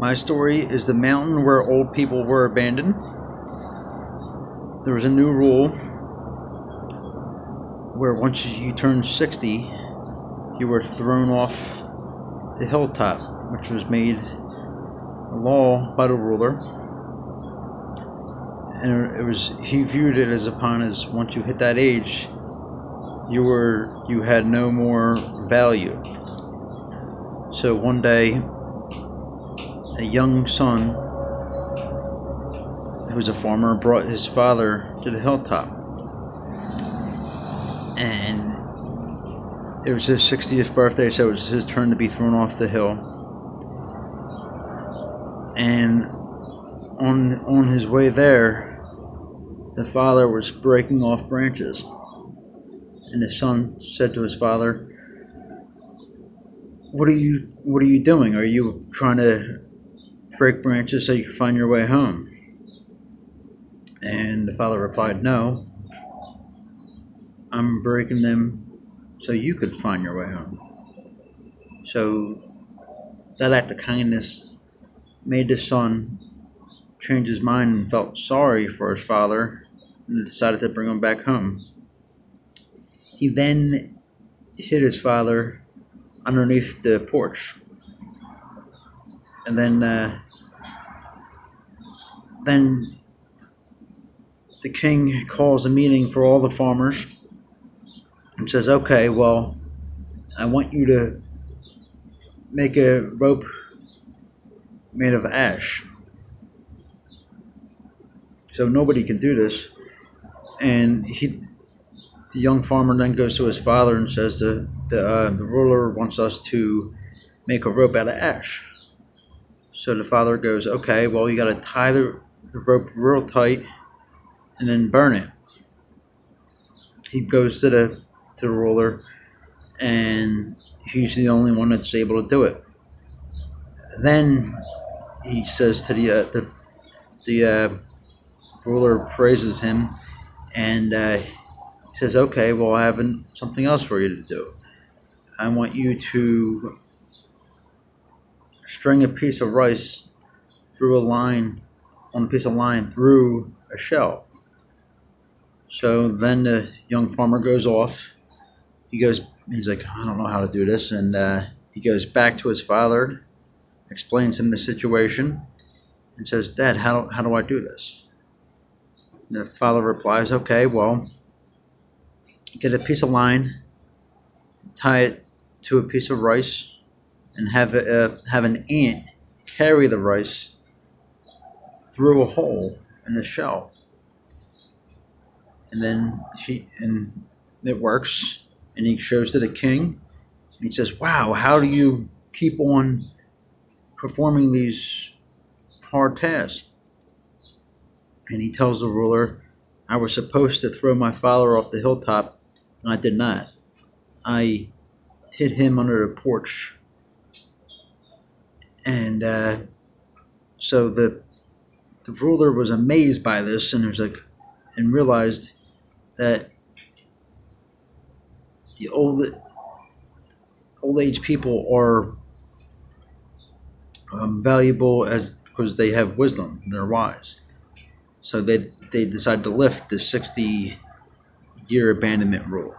My story is the mountain where old people were abandoned. There was a new rule where once you turned 60, you were thrown off the hilltop, which was made a law by the ruler. And he viewed it as once you hit that age, you had no more value. So one day, a young son who was a farmer brought his father to the hilltop, and it was his 60th birthday, so it was his turn to be thrown off the hill. And on his way there, the father was breaking off branches, and the son said to his father, What are you doing? Are you trying to break branches so you can find your way home?" And the father replied, "No, I'm breaking them so you could find your way home." So that act of kindness made the son change his mind and felt sorry for his father and decided to bring him back home. He then hid his father underneath the porch. And then the king calls a meeting for all the farmers and says, "Okay, well, I want you to make a rope made of ash. So nobody can do this." And the young farmer then goes to his father and says, the ruler wants us to make a rope out of ash. So the father goes, "Okay, well, you got to tie the rope real tight and then burn it." He goes to the ruler, and he's the only one that's able to do it. Then he says to the ruler praises him, and he says, "Okay, well, I have something else for you to do. I want you to string a piece of rice through on a piece of line through a shell." So then the young farmer goes off. He's like, "I don't know how to do this," and he goes back to his father, explains him the situation, and says, "Dad, how do I do this?" And the father replies, "Okay, well, get a piece of line, tie it to a piece of rice, and have an ant carry the rice through a hole in the shell." And then it works, and he shows to the king, and he says, "Wow, how do you keep on performing these hard tasks?" And he tells the ruler, "I was supposed to throw my father off the hilltop, and I did not. I hid him under the porch." And so the ruler was amazed by this, and realized that the old age people are valuable because they have wisdom, they're wise. So they decided to lift the 60-year abandonment rule.